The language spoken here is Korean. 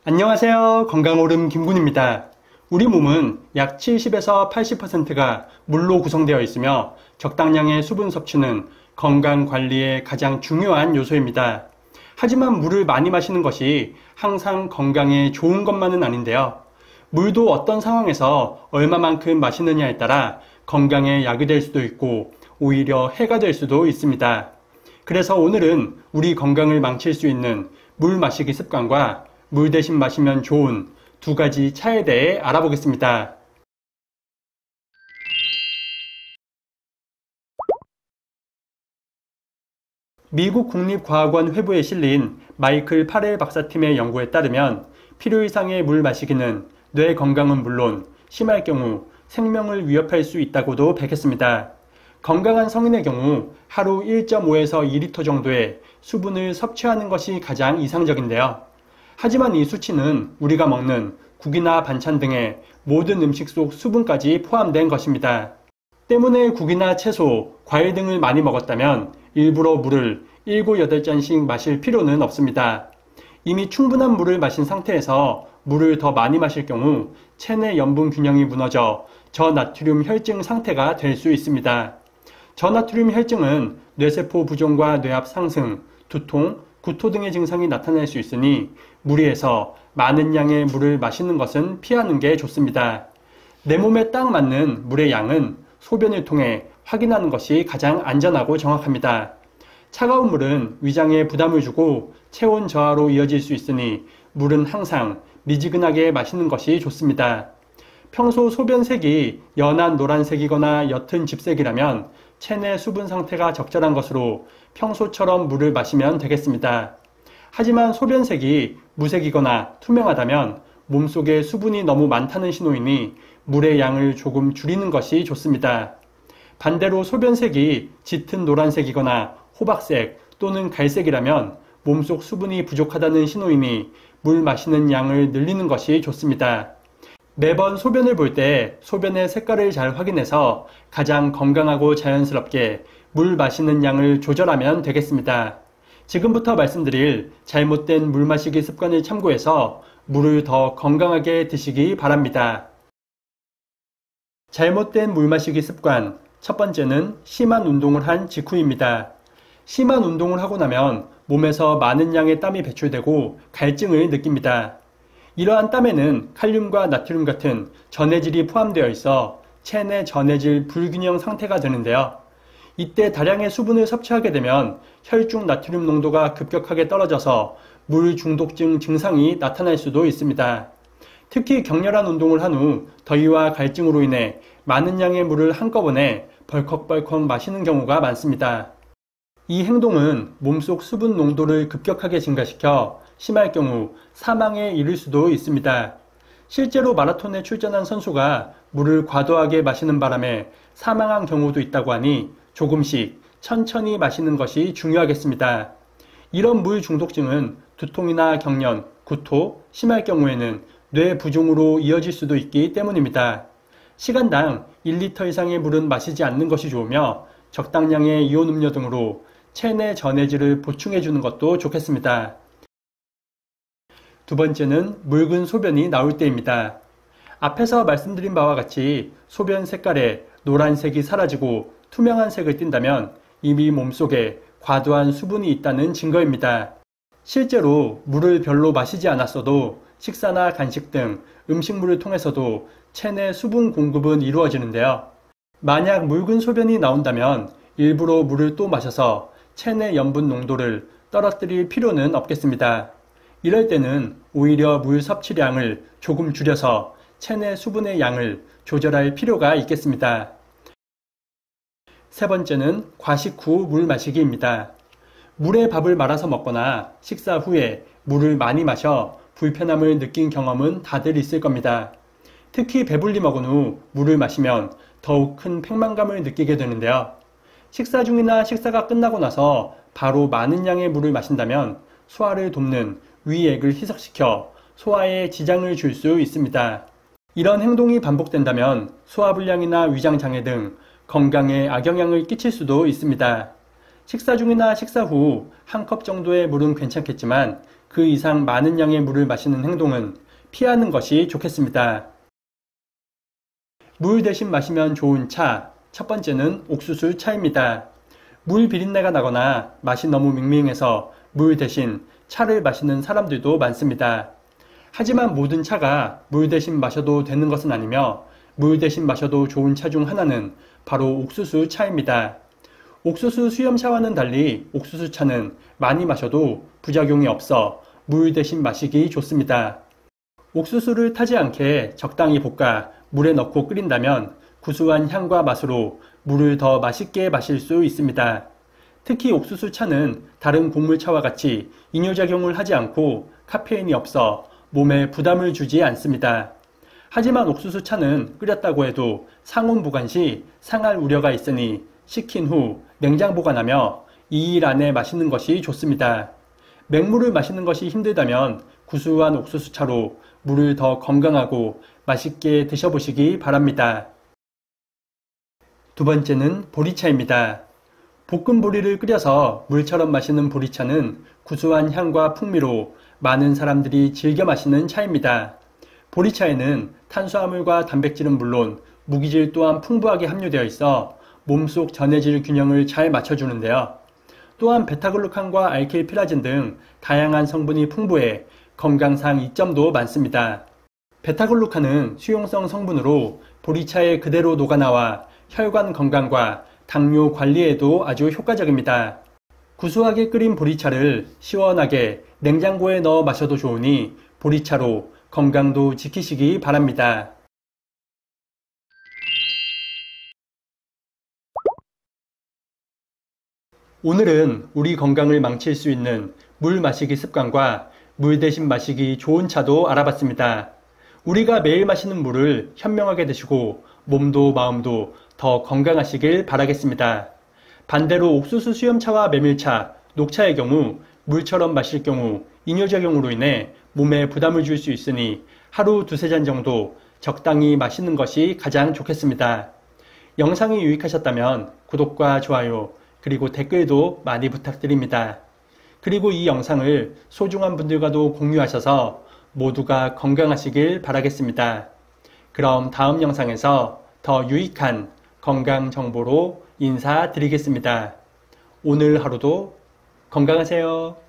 안녕하세요. 건강오름 김군입니다. 우리 몸은 약 70에서 80%가 물로 구성되어 있으며 적당량의 수분 섭취는 건강 관리의 가장 중요한 요소입니다. 하지만 물을 많이 마시는 것이 항상 건강에 좋은 것만은 아닌데요. 물도 어떤 상황에서 얼마만큼 마시느냐에 따라 건강에 약이 될 수도 있고 오히려 해가 될 수도 있습니다. 그래서 오늘은 우리 건강을 망칠 수 있는 물 마시기 습관과 물 대신 마시면 좋은 두 가지 차에 대해 알아보겠습니다. 미국 국립과학원 회부에 실린 마이클 파렐 박사팀의 연구에 따르면 필요 이상의 물 마시기는 뇌 건강은 물론 심할 경우 생명을 위협할 수 있다고도 밝혔습니다. 건강한 성인의 경우 하루 1.5에서 2리터 정도의 수분을 섭취하는 것이 가장 이상적인데요. 하지만 이 수치는 우리가 먹는 국이나 반찬 등의 모든 음식 속 수분까지 포함된 것입니다. 때문에 국이나 채소, 과일 등을 많이 먹었다면 일부러 물을 7, 8잔씩 마실 필요는 없습니다. 이미 충분한 물을 마신 상태에서 물을 더 많이 마실 경우 체내 염분 균형이 무너져 저나트륨 혈증 상태가 될 수 있습니다. 저나트륨 혈증은 뇌세포 부종과 뇌압 상승, 두통, 구토 등의 증상이 나타날 수 있으니 무리해서 많은 양의 물을 마시는 것은 피하는 게 좋습니다. 내 몸에 딱 맞는 물의 양은 소변을 통해 확인하는 것이 가장 안전하고 정확합니다. 차가운 물은 위장에 부담을 주고 체온 저하로 이어질 수 있으니 물은 항상 미지근하게 마시는 것이 좋습니다. 평소 소변색이 연한 노란색이거나 옅은 집색이라면 체내 수분 상태가 적절한 것으로 평소처럼 물을 마시면 되겠습니다. 하지만 소변색이 무색이거나 투명하다면 몸속에 수분이 너무 많다는 신호이니 물의 양을 조금 줄이는 것이 좋습니다. 반대로 소변색이 짙은 노란색이거나 호박색 또는 갈색이라면 몸속 수분이 부족하다는 신호이니 물 마시는 양을 늘리는 것이 좋습니다. 매번 소변을 볼 때 소변의 색깔을 잘 확인해서 가장 건강하고 자연스럽게 물 마시는 양을 조절하면 되겠습니다. 지금부터 말씀드릴 잘못된 물 마시기 습관을 참고해서 물을 더 건강하게 드시기 바랍니다. 잘못된 물 마시기 습관, 첫 번째는 심한 운동을 한 직후입니다. 심한 운동을 하고 나면 몸에서 많은 양의 땀이 배출되고 갈증을 느낍니다. 이러한 땀에는 칼륨과 나트륨 같은 전해질이 포함되어 있어 체내 전해질 불균형 상태가 되는데요. 이때 다량의 수분을 섭취하게 되면 혈중 나트륨 농도가 급격하게 떨어져서 물 중독증 증상이 나타날 수도 있습니다. 특히 격렬한 운동을 한 후 더위와 갈증으로 인해 많은 양의 물을 한꺼번에 벌컥벌컥 마시는 경우가 많습니다. 이 행동은 몸속 수분 농도를 급격하게 증가시켜 심할 경우 사망에 이를 수도 있습니다. 실제로 마라톤에 출전한 선수가 물을 과도하게 마시는 바람에 사망한 경우도 있다고 하니 조금씩 천천히 마시는 것이 중요하겠습니다. 이런 물 중독증은 두통이나 경련, 구토, 심할 경우에는 뇌 부종으로 이어질 수도 있기 때문입니다. 시간당 1리터 이상의 물은 마시지 않는 것이 좋으며 적당량의 이온 음료 등으로 체내 전해질을 보충해 주는 것도 좋겠습니다. 두 번째는 묽은 소변이 나올 때입니다. 앞에서 말씀드린 바와 같이 소변 색깔에 노란색이 사라지고 투명한 색을 띈다면 이미 몸속에 과도한 수분이 있다는 증거입니다. 실제로 물을 별로 마시지 않았어도 식사나 간식 등 음식물을 통해서도 체내 수분 공급은 이루어지는데요. 만약 묽은 소변이 나온다면 일부러 물을 또 마셔서 체내 염분 농도를 떨어뜨릴 필요는 없겠습니다. 이럴 때는 오히려 물 섭취량을 조금 줄여서 체내 수분의 양을 조절할 필요가 있겠습니다. 세 번째는 과식 후 물 마시기입니다. 물에 밥을 말아서 먹거나 식사 후에 물을 많이 마셔 불편함을 느낀 경험은 다들 있을 겁니다. 특히 배불리 먹은 후 물을 마시면 더욱 큰 팽만감을 느끼게 되는데요. 식사 중이나 식사가 끝나고 나서 바로 많은 양의 물을 마신다면 소화를 돕는 위액을 희석시켜 소화에 지장을 줄 수 있습니다. 이런 행동이 반복된다면 소화불량이나 위장장애 등 건강에 악영향을 끼칠 수도 있습니다. 식사 중이나 식사 후 한 컵 정도의 물은 괜찮겠지만 그 이상 많은 양의 물을 마시는 행동은 피하는 것이 좋겠습니다. 물 대신 마시면 좋은 차. 첫 번째는 옥수수 차입니다. 물 비린내가 나거나 맛이 너무 밍밍해서 물 대신 차를 마시는 사람들도 많습니다. 하지만 모든 차가 물 대신 마셔도 되는 것은 아니며 물 대신 마셔도 좋은 차 중 하나는 바로 옥수수 차입니다. 옥수수 수염차와는 달리 옥수수 차는 많이 마셔도 부작용이 없어 물 대신 마시기 좋습니다. 옥수수를 타지 않게 적당히 볶아 물에 넣고 끓인다면 구수한 향과 맛으로 물을 더 맛있게 마실 수 있습니다. 특히 옥수수 차는 다른 곡물차와 같이 이뇨작용을 하지 않고 카페인이 없어 몸에 부담을 주지 않습니다. 하지만 옥수수 차는 끓였다고 해도 상온 보관 시 상할 우려가 있으니 식힌 후 냉장 보관하며 2일 안에 마시는 것이 좋습니다. 맹물을 마시는 것이 힘들다면 구수한 옥수수 차로 물을 더 건강하고 맛있게 드셔보시기 바랍니다. 두 번째는 보리차입니다. 볶은 보리를 끓여서 물처럼 마시는 보리차는 구수한 향과 풍미로 많은 사람들이 즐겨 마시는 차입니다. 보리차에는 탄수화물과 단백질은 물론 무기질 또한 풍부하게 함유되어 있어 몸속 전해질 균형을 잘 맞춰주는데요. 또한 베타글루칸과 알킬피라진 등 다양한 성분이 풍부해 건강상 이점도 많습니다. 베타글루칸은 수용성 성분으로 보리차에 그대로 녹아나와 혈관 건강과 당뇨 관리에도 아주 효과적입니다. 구수하게 끓인 보리차를 시원하게 냉장고에 넣어 마셔도 좋으니 보리차로 건강도 지키시기 바랍니다. 오늘은 우리 건강을 망칠 수 있는 물 마시기 습관과 물 대신 마시기 좋은 차도 알아봤습니다. 우리가 매일 마시는 물을 현명하게 드시고 몸도 마음도 더 건강하시길 바라겠습니다. 반대로 옥수수 수염차와 메밀차, 녹차의 경우 물처럼 마실 경우 이뇨작용으로 인해 몸에 부담을 줄 수 있으니 하루 두세 잔 정도 적당히 마시는 것이 가장 좋겠습니다. 영상이 유익하셨다면 구독과 좋아요 그리고 댓글도 많이 부탁드립니다. 그리고 이 영상을 소중한 분들과도 공유하셔서 모두가 건강하시길 바라겠습니다. 그럼 다음 영상에서 더 유익한 건강 정보로 인사드리겠습니다. 오늘 하루도 건강하세요.